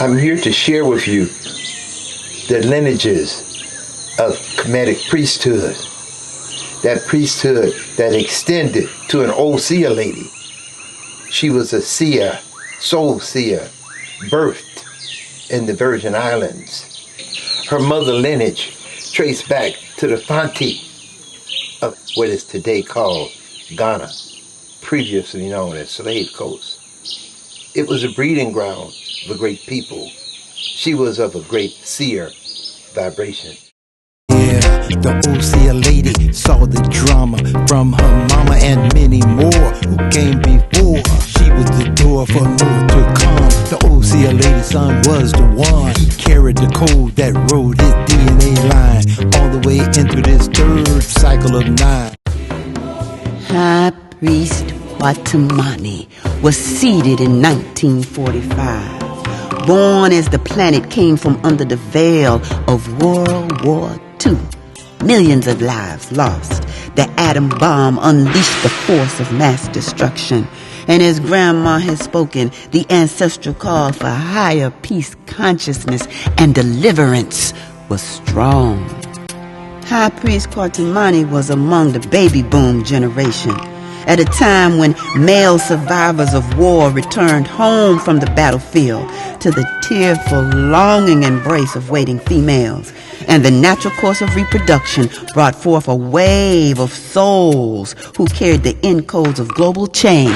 I'm here to share with you the lineages of Kemetic priesthood. That priesthood that extended to an old seer lady. She was a seer, soul seer, birthed in the Virgin Islands. Her mother lineage traced back to the Fanti of what is today called Ghana, previously known as Slave Coast. It was a breeding ground of a great people. She was of a great seer vibration. Yeah, the old seer lady saw the drama from her mama and many more who came before. She was the door for more to come. The old seer lady's son was the one. He carried the code that wrote his DNA line all the way into this third cycle of 9. High Priest Kwatamani was seated in 1945. Born as the planet came from under the veil of World War II. Millions of lives lost. The atom bomb unleashed the force of mass destruction. And as Grandma has spoken, the ancestral call for higher peace consciousness and deliverance was strong. High Priest Kwatamani was among the baby boom generation. At a time when male survivors of war returned home from the battlefield to the tearful, longing embrace of waiting females, and the natural course of reproduction brought forth a wave of souls who carried the encodes of global change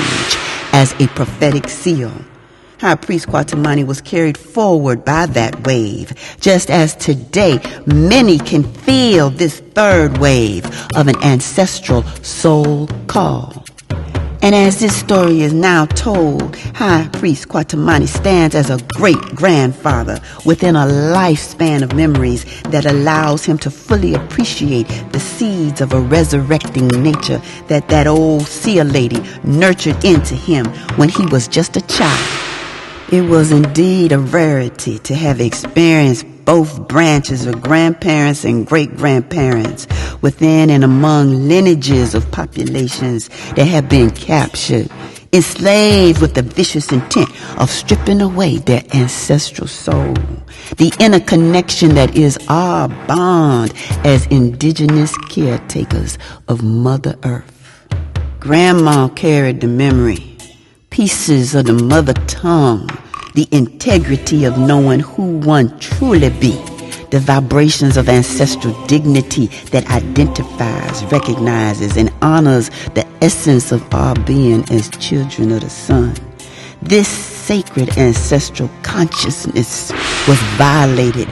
as a prophetic seal. High Priest Kwatamani was carried forward by that wave, just as today many can feel this third wave of an ancestral soul call. And as this story is now told, High Priest Kwatamani stands as a great-grandfather within a lifespan of memories that allows him to fully appreciate the seeds of a resurrecting nature that old seer lady nurtured into him when he was just a child. It was indeed a rarity to have experienced both branches of grandparents and great-grandparents within and among lineages of populations that have been captured, enslaved with the vicious intent of stripping away their ancestral soul. The inner connection that is our bond as indigenous caretakers of Mother Earth. Grandma carried the memory, pieces of the mother tongue, the integrity of knowing who one truly be, the vibrations of ancestral dignity that identifies, recognizes, and honors the essence of our being as children of the sun. This sacred ancestral consciousness was violated,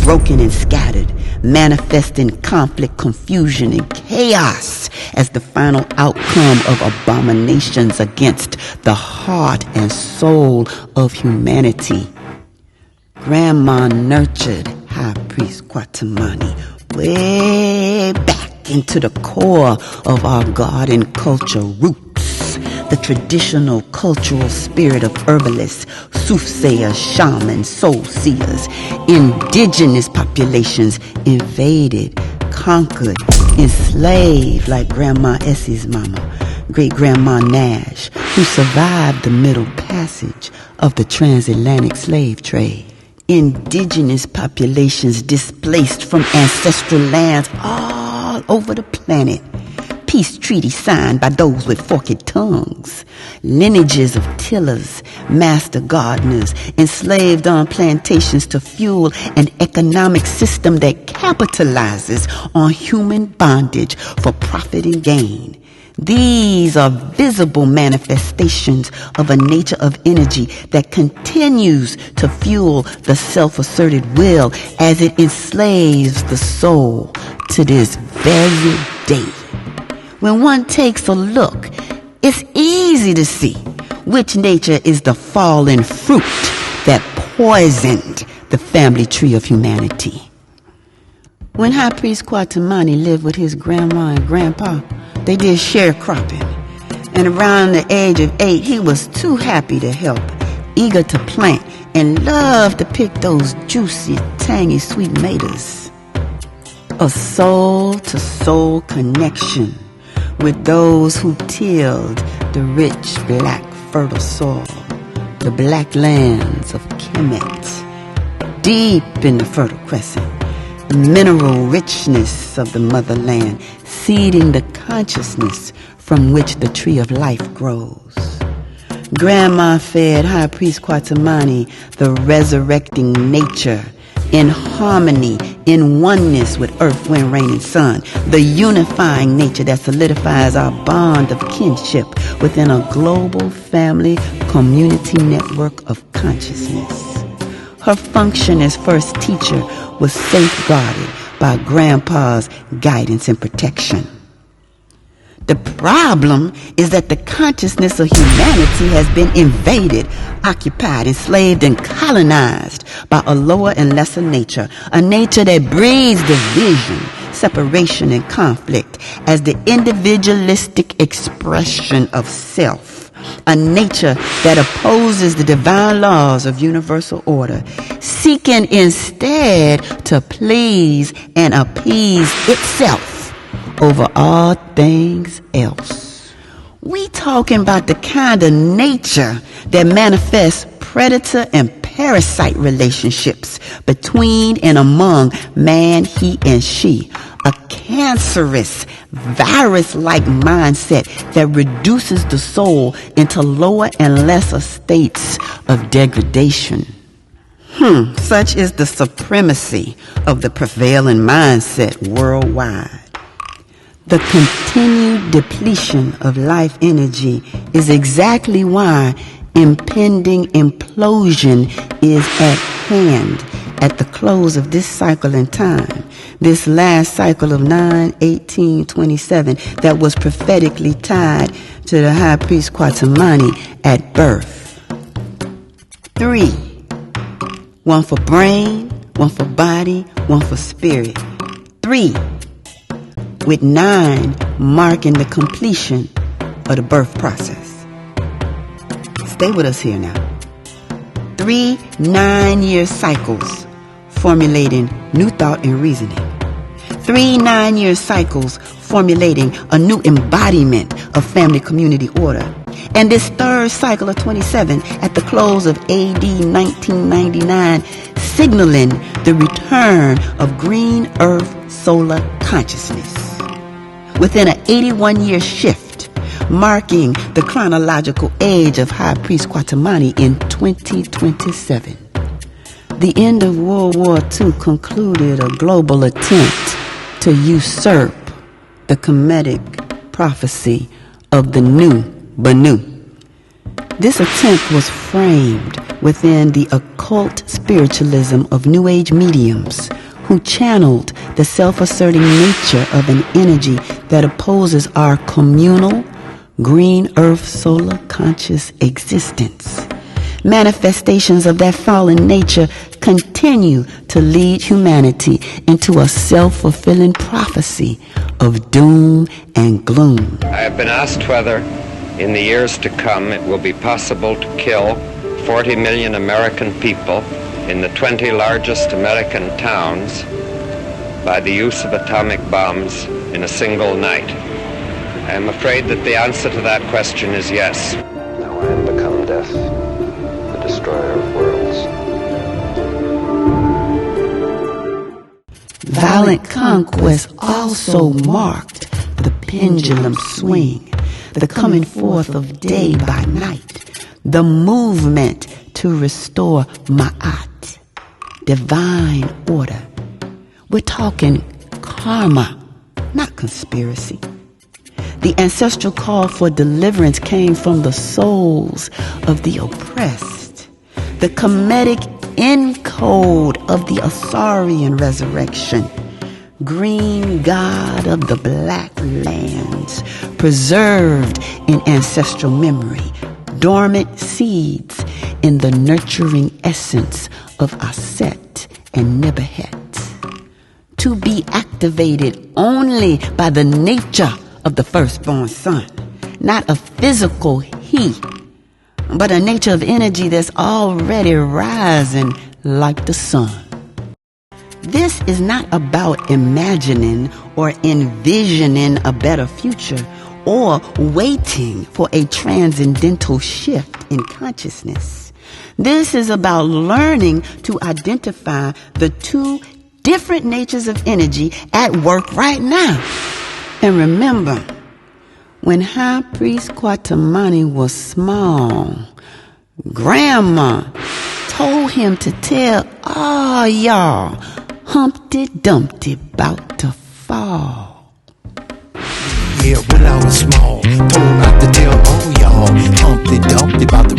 broken, and scattered, manifesting conflict, confusion, and chaos as the final outcome of abominations against the heart and soul of humanity. Grandma nurtured High Priest Kwatamani way back into the core of our garden culture roots, the traditional cultural spirit of herbalists, soothsayers, shamans, soul seers. Indigenous populations invaded, conquered, enslaved like Grandma Essie's mama, Great-Grandma Nash, who survived the Middle Passage of the transatlantic slave trade. Indigenous populations displaced from ancestral lands all over the planet. Peace treaties signed by those with forked tongues. Lineages of tillers, master gardeners, enslaved on plantations to fuel an economic system that capitalizes on human bondage for profit and gain. These are visible manifestations of a nature of energy that continues to fuel the self-asserted will as it enslaves the soul to this very day. When one takes a look, it's easy to see which nature is the fallen fruit that poisoned the family tree of humanity. When High Priest Kwatamani lived with his grandma and grandpa, they did sharecropping. And around the age of 8, he was too happy to help, eager to plant, and loved to pick those juicy, tangy sweet tomatoes. A soul-to-soul connection with those who tilled the rich, black, fertile soil, the black lands of Kemet, deep in the Fertile Crescent, the mineral richness of the motherland, seeding the consciousness from which the tree of life grows. Grandma fed High Priest Kwatamani the resurrecting nature, in harmony, in oneness with earth, wind, rain, and sun, the unifying nature that solidifies our bond of kinship within a global family community network of consciousness. Her function as first teacher was safeguarded by Grandpa's guidance and protection. The problem is that the consciousness of humanity has been invaded, occupied, enslaved, and colonized by a lower and lesser nature, a nature that breeds division, separation, and conflict as the individualistic expression of self, a nature that opposes the divine laws of universal order, seeking instead to please and appease itself over all things else. We talking about the kind of nature that manifests predator and parasite relationships between and among man, he, and she. A cancerous, virus-like mindset that reduces the soul into lower and lesser states of degradation. Such is the supremacy of the prevailing mindset worldwide. The continued depletion of life energy is exactly why impending implosion is at hand at the close of this cycle in time, this last cycle of 9/18/27 that was prophetically tied to the High Priest Kwatamani at birth. 3. One for brain, one for body, one for spirit. 3. With 9 marking the completion of the birth process. Stay with us here now. 3 9-year cycles formulating new thought and reasoning. 3 9-year cycles formulating a new embodiment of family community order. And this third cycle of 27 at the close of AD 1999 signaling the return of green earth solar consciousness. Within an 81-year shift, marking the chronological age of High Priest Kwatamani in 2027. The end of World War II concluded a global attempt to usurp the Kemetic prophecy of the new Banu. This attempt was framed within the occult spiritualism of New Age mediums who channeled the self-asserting nature of an energy that opposes our communal, green earth solar conscious existence. Manifestations of that fallen nature continue to lead humanity into a self-fulfilling prophecy of doom and gloom. I have been asked whether in the years to come it will be possible to kill 40 million American people in the 20 largest American towns by the use of atomic bombs in a single night. I am afraid that the answer to that question is yes. Now I am become death, the destroyer of worlds. Violent conquest also marked the pendulum swing, the coming forth of day by night, the movement to restore Ma'at, divine order. We're talking karma, not conspiracy. The ancestral call for deliverance came from the souls of the oppressed. The Kemetic encode of the Asarian resurrection, green god of the black lands, preserved in ancestral memory, dormant seeds in the nurturing essence of Aset and Nebuhet, to be activated only by the nature of the firstborn son, not a physical he, but a nature of energy that's already rising like the sun. This is not about imagining or envisioning a better future or waiting for a transcendental shift in consciousness. This is about learning to identify the two different natures of energy at work right now. And remember, when High Priest Kwatamani was small, Grandma told him to tell all y'all Humpty Dumpty 'bout to fall. Yeah, when I was small, told not to tell all y'all Humpty Dumpty 'bout to